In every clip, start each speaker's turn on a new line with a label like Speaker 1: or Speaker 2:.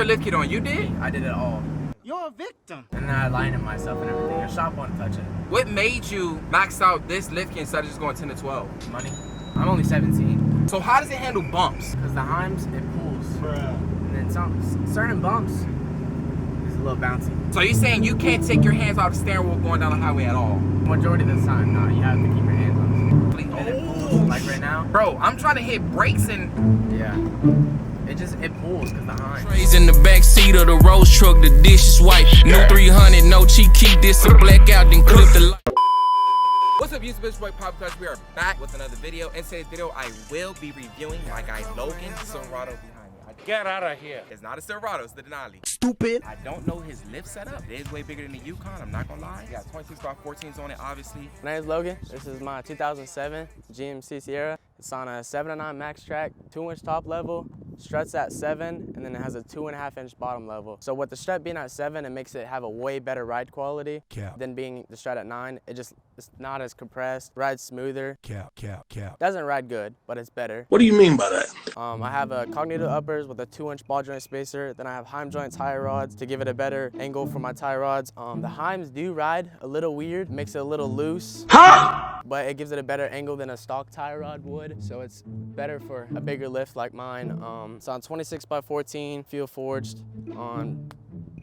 Speaker 1: lift kit on? You did?
Speaker 2: I did it all.
Speaker 3: You're a victim.
Speaker 2: And then I aligned it myself and everything. The shop won't touch it.
Speaker 1: What made you max out this lift kit instead of just going 10 to 12?
Speaker 2: Money. I'm only 17.
Speaker 1: So how does it handle bumps?
Speaker 2: Because the Heims, it pulls.
Speaker 3: Bruh.
Speaker 2: And then certain bumps is a little bouncy.
Speaker 1: So you're saying you can't take your hands out of the steering wheel going down the highway at all?
Speaker 2: Majority of the time, no. You have to keep your hands on it. And it pulls, like right now.
Speaker 1: Bro, I'm trying to hit brakes and...
Speaker 2: Yeah. It pulls because the Heims.
Speaker 4: Trays in the back seat of the Rolls truck, the dish is white. New 300, no cheat key, this a blackout, then clip the light.
Speaker 1: What's up, YouTube? It's Boy Pop Culture. We are back with another video. In today's video, I will be reviewing my guy Logan Silverado behind me.
Speaker 4: Get out of here.
Speaker 1: It's not a Silverado, it's the Denali.
Speaker 3: Stupid.
Speaker 1: I don't know his lift setup. It is way bigger than the Yukon, I'm not gonna lie. He got 26x14s on it, obviously.
Speaker 5: My name is Logan. This is my 2007 GMC Sierra. It's on a 7.9 max track, 2-inch top level, struts at 7, and then it has a 2.5-inch bottom level. So with the strut being at 7, it makes it have a way better ride quality than being the strut at 9. It's not as compressed, rides smoother. Doesn't ride good, but it's better.
Speaker 6: What do you mean by that?
Speaker 5: I have a Cognito uppers with a 2-inch ball joint spacer. Then I have Heim joint tire rods to give it a better angle for my tire rods. The Heims do ride a little weird, makes it a little loose. But it gives it a better angle than a stock tire rod would. So it's better for a bigger lift like mine. It's on 26x14, fuel forged, on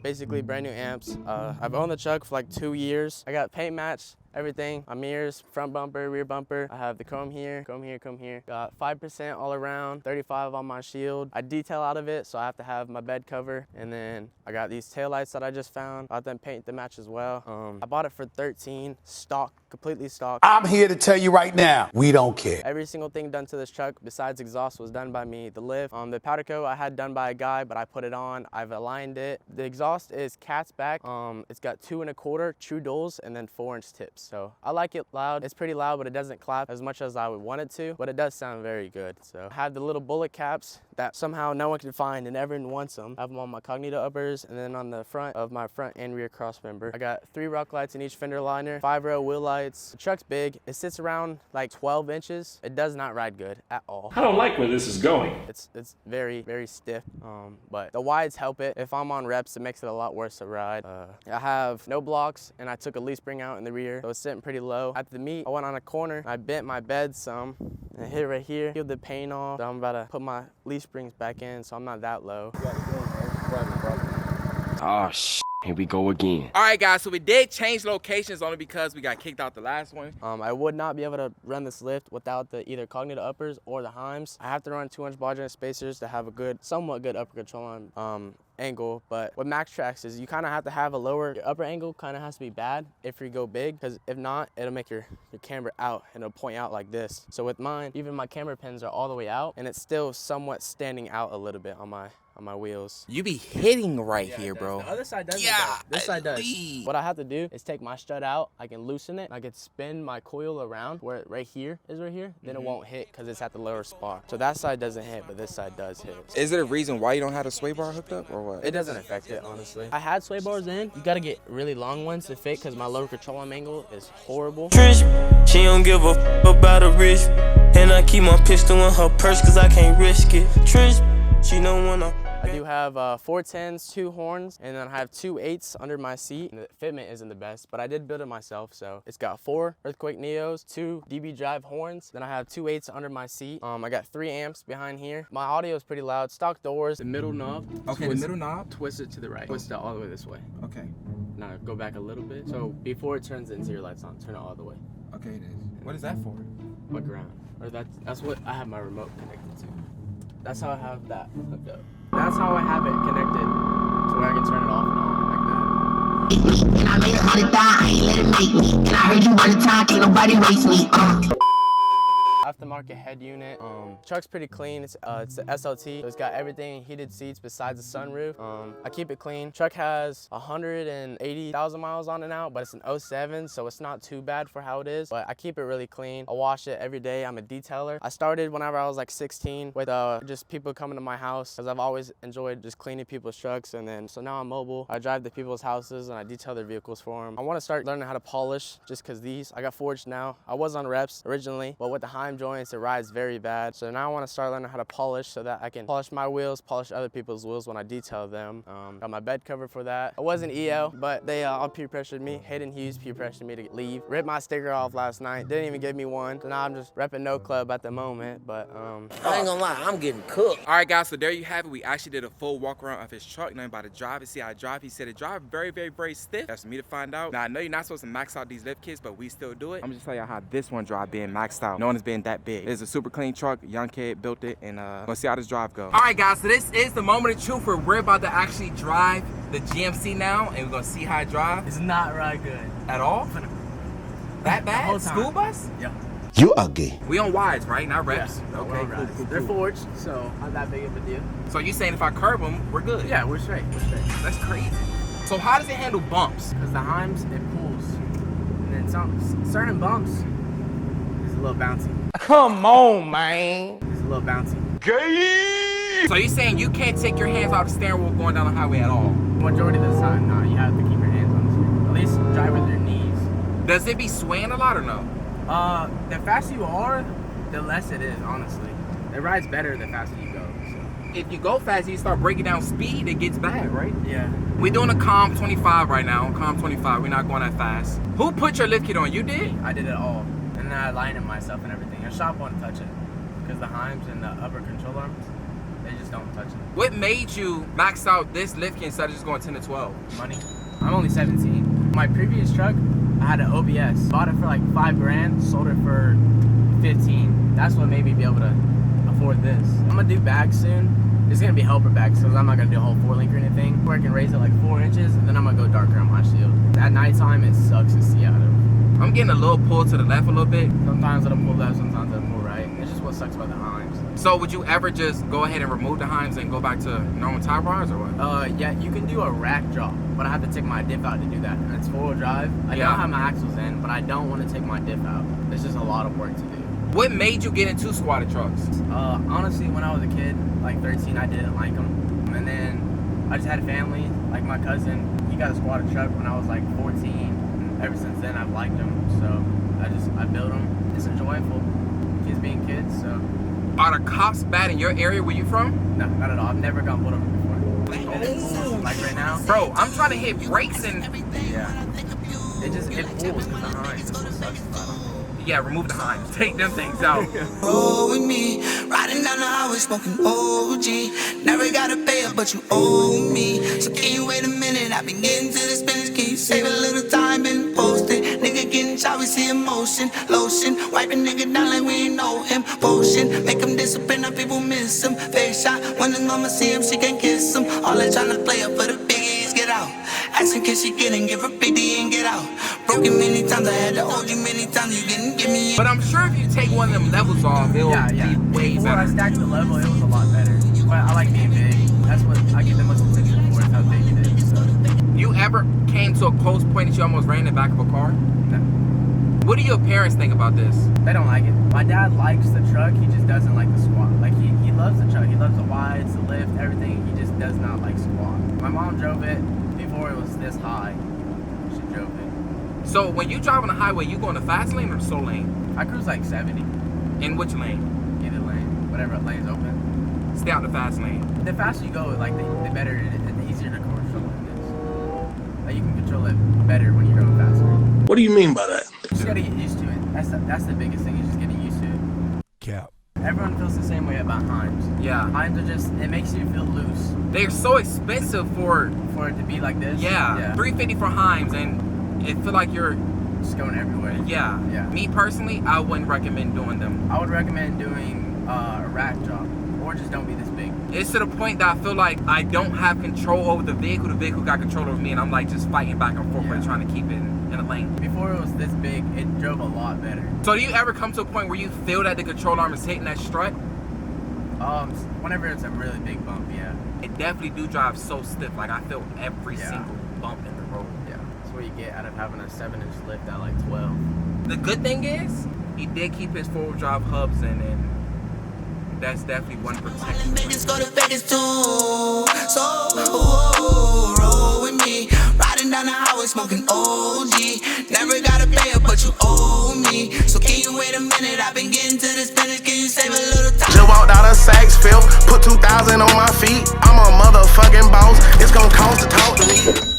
Speaker 5: basically brand new amps. I've owned the truck for like 2 years. I got paint matched everything, my mirrors, front bumper, rear bumper. I have the chrome here, chrome here, chrome here. Got 5% all around, 35 on my shield. I detail out of it, so I have to have my bed cover. And then I got these taillights that I just found. I'll then paint the match as well. I bought it for 13, stock, completely stock.
Speaker 6: I'm here to tell you right now, we don't care.
Speaker 5: Every single thing done to this truck besides exhaust was done by me. The lift, the powder coat I had done by a guy, but I put it on. I've aligned it. The exhaust is cat's back. It's got 2 1/4 true dulls and then 4-inch tips. So I like it loud. It's pretty loud, but it doesn't clap as much as I would want it to, but it does sound very good. So I have the little bullet caps that somehow no one can find and everyone wants them. I have them on my Cognito uppers and then on the front of my front and rear cross member. I got 3 rock lights in each fender liner, 5-row wheel lights. The truck's big. It sits around like 12 inches. It does not ride good at all.
Speaker 7: I don't like where this is going.
Speaker 5: It's very, very stiff, but the wides help it. If I'm on reps, it makes it a lot worse to ride. I have no blocks and I took a leaf spring out in the rear, so it's sitting pretty low. At the meet, I went on a corner, I bent my bed some, and hit right here, peeled the paint off. So I'm about to put my leaf springs back in, so I'm not that low.
Speaker 4: Oh, here we go again.
Speaker 1: All right, guys, so we did change locations only because we got kicked out the last one.
Speaker 5: I would not be able to run this lift without the either Cognito uppers or the Heims. I have to run 2-inch ball joint spacers to have a good, somewhat good upper control on angle. But what max tracks is you kind of have to have a lower, your upper angle kind of has to be bad if you go big, because if not, it'll make your camera out and it'll point out like this. So with mine, even my camera pins are all the way out and it's still somewhat standing out a little bit on my wheels.
Speaker 1: You be hitting right here, bro.
Speaker 5: The other side doesn't. This side does. What I have to do is take my strut out. I can loosen it. I can spin my coil around where it right here is right here. Then it won't hit because it's at the lower spot. So that side doesn't hit, but this side does hit.
Speaker 1: Is there a reason why you don't have the sway bar hooked up or what?
Speaker 5: It doesn't affect it, honestly. I had sway bars in. You gotta get really long ones to fit because my lower control arm angle is horrible.
Speaker 8: She don't give a f about a risk. And I keep my pistol in her purse cause I can't risk it. She don't wanna.
Speaker 5: I do have 4 10s, 2 horns, and then I have 2 8s under my seat. And the fitment isn't the best, but I did build it myself. So it's got 4 Earthquake Neos, 2 DB Drive horns. Then I have 2 8s under my seat. I got 3 amps behind here. My audio is pretty loud. Stock doors. The middle knob.
Speaker 1: Okay, the middle knob.
Speaker 5: Twist it to the right. Twist it all the way this way.
Speaker 1: Okay.
Speaker 5: Now go back a little bit. So before it turns the interior lights on, turn it all the way.
Speaker 1: Okay, it is. What is that for?
Speaker 5: My ground. Or that's what I have my remote connected to. That's how I have that hooked up. That's how I have it connected to where I can turn it off and on like that.
Speaker 9: And I made her wanna die, I ain't let it make me. And I heard you wanna talk, ain't nobody waste me.
Speaker 5: Aftermarket head unit. Truck's pretty clean. It's the SLT, so it's got everything, heated seats besides the sunroof. I keep it clean. Truck has 180,000 miles on it now, but it's an 07, so it's not too bad for how it is. But I keep it really clean. I wash it every day. I'm a detailer. I started whenever I was like 16 with just people coming to my house because I've always enjoyed just cleaning people's trucks. And then so now I'm mobile. I drive to people's houses and I detail their vehicles for them. I want to start learning how to polish just because I got forged now. I was on reps originally, but with the Heim joint joints. It rides very bad. So now I want to start learning how to polish so that I can polish my wheels, polish other people's wheels when I detail them. Got my bed cover for that. I wasn't EO, but they all peer pressured me. Hayden Hughes peer pressured me to leave. Ripped my sticker off last night. Didn't even give me one. So now I'm just repping No Club at the moment. But
Speaker 3: I ain't gonna lie, I'm getting cooked.
Speaker 1: All right, guys, so there you have it. We actually did a full walk around of his truck. Now I'm about to drive it, see how I drive. He said it drive very, very, very stiff. That's for me to find out. Now I know you're not supposed to max out these lift kits, but we still do it. I'm just tell y'all how this one drive being maxed out. No one has been that big. It's a super clean truck. Young kid built it, and let's see how this drive goes. All right, guys, so this is the moment of truth where we're about to actually drive the GMC now, and we're gonna see how it drives.
Speaker 5: it's not right good.
Speaker 1: At all? That bad? School bus?
Speaker 5: Yeah.
Speaker 6: You are gay.
Speaker 1: We on wides, right? Not reps.
Speaker 5: Yeah,
Speaker 1: Okay, cool.
Speaker 5: They're forged, so not that big of a deal.
Speaker 1: So you saying if I curb them, we're good?
Speaker 5: Yeah, we're straight. We're straight.
Speaker 1: That's crazy. So how does it handle bumps?
Speaker 5: Because the Heims, it pulls. And then certain bumps is a little bouncy.
Speaker 3: Come on, man.
Speaker 5: It's a little bouncy.
Speaker 1: So you're saying you can't take your hands off the steering wheel going down the highway at all?
Speaker 5: Majority of the time, no, you have to keep your hands on the steering wheel. At least drive with your knees.
Speaker 1: Does it be swaying a lot or no?
Speaker 5: The faster you are, the less it is, honestly. It rides better the faster you go. So.
Speaker 1: If you go fast, you start breaking down speed, it gets bad, right?
Speaker 5: Yeah.
Speaker 1: We're doing a calm 25 right now. Calm 25. We're not going that fast. Who put your lift kit on? You did?
Speaker 5: I did it all. And then I aligned it myself and everything. The shop won't touch it. Because the Heims and the upper control arms, they just don't touch it.
Speaker 1: What made you max out this lift kit instead of just going 10 to 12?
Speaker 5: Money. I'm only 17. My previous truck, I had an OBS. Bought it for like $5 grand, sold it for 15. That's what made me be able to afford this. I'm gonna do bags soon. It's gonna be helper bags, because I'm not gonna do a whole 4-link or anything. Where I can raise it like 4 inches, and then I'm gonna go darker on my shield. At nighttime, it sucks to see out of.
Speaker 1: I'm getting a little pull to the left a little bit.
Speaker 5: Sometimes it'll pull left, sometimes it'll pull right. It's just what sucks about the Heims.
Speaker 1: So would you ever just go ahead and remove the Heims and go back to normal tie rods or what?
Speaker 5: Yeah, you can do a rack drop, but I have to take my diff out to do that. And it's 4-wheel drive. I
Speaker 1: Yeah.
Speaker 5: don't have my axles in, but I don't want to take my diff out. It's just a lot of work to do.
Speaker 1: What made you get into squatted trucks?
Speaker 5: Honestly, when I was a kid, like 13, I didn't like them. And then I just had a family, like my cousin, he got a squatted truck when I was like 14. And ever since then, I've liked them. So I built them. It's enjoyable, kids being kids, so.
Speaker 1: Are the cops bad in your area where you from?
Speaker 5: No, not at all. I've never gotten pulled over before. Like right now?
Speaker 1: Bro, I'm trying to hit brakes and...
Speaker 5: Yeah. It pulls because the Heims. That's what sucks about them.
Speaker 1: Yeah, remove the Heims. Take them things out.
Speaker 7: Roll with me, riding down the highway smoking OG. Never gotta pay up, but you owe me. So can you wait a minute? I've been getting to the spinach. Can you save a little time and post it? Nigga getting shot, we see emotion, lotion. Wiping nigga down like we ain't know him. Potion, make him disappear, now people miss him. Face shot, when his mama see him, she can kiss him. All they tryna play up for the biggies, get out. Asking can she get in, give her PD and get out. Broken many times, I had to hold you many times, you didn't give me.
Speaker 1: But I'm sure if you take one of them levels off, it'll be way
Speaker 5: Before
Speaker 1: better.
Speaker 5: I stacked the level, it was a lot better. But I like being big. That's what I get the most attention for, is how big it is. So.
Speaker 1: You ever came to a close point that you almost ran in the back of a car?
Speaker 5: No.
Speaker 1: What do your parents think about this?
Speaker 5: They don't like it. My dad likes the truck, he just doesn't like the squat. Like he loves the truck, he loves the wides, the lift, everything. He just does not like squat. My mom drove it before it was this high. She drove it.
Speaker 1: So when you drive on the highway, you go in the fast lane or the slow lane?
Speaker 5: I cruise like 70.
Speaker 1: In which lane?
Speaker 5: Either lane, whatever lane's open.
Speaker 1: Stay out the fast lane.
Speaker 5: The faster you go, like the better it is, the easier to control it is. Like you can control it better when you're going faster.
Speaker 6: What do you mean by that?
Speaker 5: You just gotta get used to it. That's the biggest thing, is just getting used to it.
Speaker 6: Cap.
Speaker 5: Everyone feels the same way about Heims.
Speaker 1: Yeah.
Speaker 5: Heims are just, it makes you feel loose.
Speaker 1: They're so expensive for
Speaker 5: it to be like this.
Speaker 1: Yeah. $350 for Heims, and it feel like you're
Speaker 5: just going everywhere.
Speaker 1: Yeah. Me personally, I wouldn't recommend doing them.
Speaker 5: I would recommend doing a rack drop, or just don't be this big.
Speaker 1: It's to the point that I feel like I don't have control over the vehicle got control over me, and I'm like just fighting back and forth trying to keep it in a lane.
Speaker 5: Before it was this big, it drove a lot better.
Speaker 1: So do you ever come to a point where you feel that the control arm is hitting that strut?
Speaker 5: Whenever it's a really big bump, yeah.
Speaker 1: It definitely do drive so stiff. Like I feel every single bump in the road.
Speaker 5: Yeah, that's what you get out of having a 7-inch lift at like 12.
Speaker 1: The good thing is, he did keep his 4-wheel drive hubs in, and that's definitely one protection.
Speaker 7: Niggas go to Vegas too, so roll with me, riding Riding down the highway smoking OG. Never gotta pay it, but you owe me. So can you wait a minute? I've been getting to this business. Can you save a little time?
Speaker 3: Just walked out of Saks Fifth, put 2,000 on my feet. I'm a motherfucking boss. It's gonna cost to talk to me.